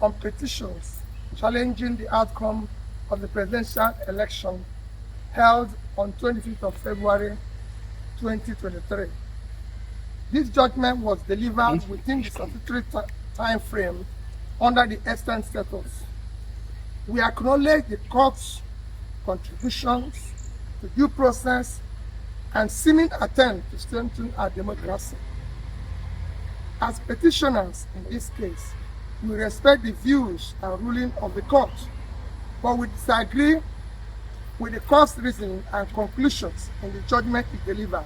on petitions challenging the outcome of the presidential election held on 25th of February 2023. This judgment was delivered within the statutory time frame under the extant status. We acknowledge the court's contributions to due process and seeming attempt to strengthen our democracy. As petitioners in this case, we respect the views and ruling of the court, but we disagree with the court's reasoning and conclusions in the judgment it delivered.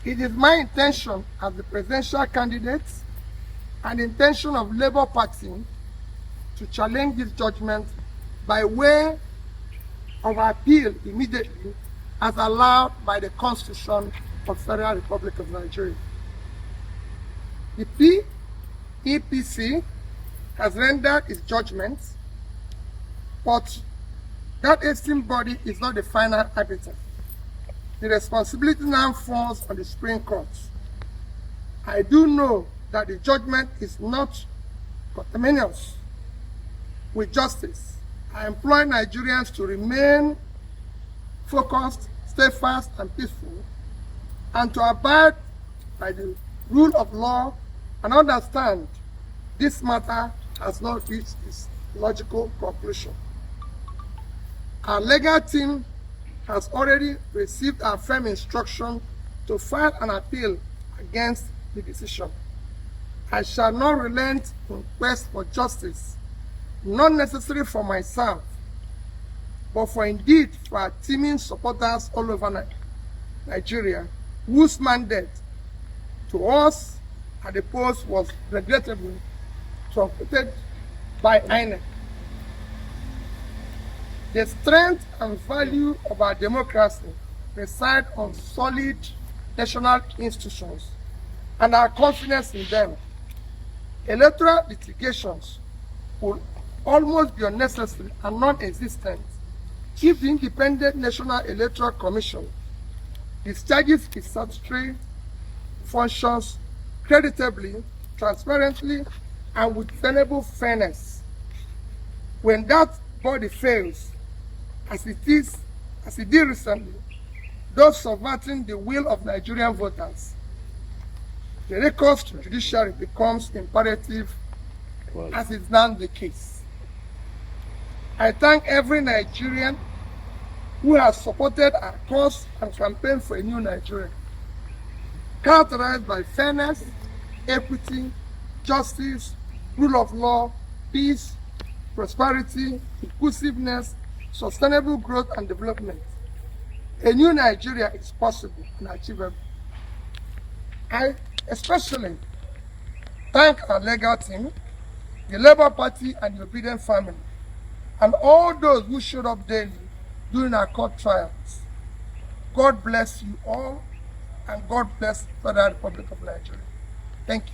It is my intention as the presidential candidate and the intention of Labour Party to challenge this judgment by way of appeal immediately as allowed by the Constitution of the Federal Republic of Nigeria. The PEPC has rendered its judgment, but that esteemed body is not the final arbiter. The responsibility now falls on the Supreme Court. I do know that the judgment is not conterminous with justice. I implore Nigerians to remain focused, steadfast, and peaceful, and to abide by the rule of law and understand this matter has not reached its logical conclusion. Our legal team has already received our firm instruction to file an appeal against the decision. I shall not relent in quest for justice, not necessarily for myself, but for indeed for our teeming supporters all over Nigeria, whose mandate to us at the post was regrettably truncated by INEC. The strength and value of our democracy reside on solid national institutions and our confidence in them. Electoral litigations will almost be unnecessary and non-existent if the Independent National Electoral Commission discharges its statutory functions creditably, transparently, and with tenable fairness. When that body fails, as it did recently, those subverting the will of Nigerian voters, the recourse to judiciary becomes imperative, as is now the case. I thank every Nigerian who has supported our cause and campaign for a new Nigeria, characterized by fairness, equity, justice, rule of law, peace, prosperity, inclusiveness, sustainable growth and development. A new Nigeria is possible and achievable. I especially thank our legal team, the Labour Party and the obedient family, and all those who showed up daily during our court trials. God bless you all, and God bless the Federal Republic of Nigeria. Thank you.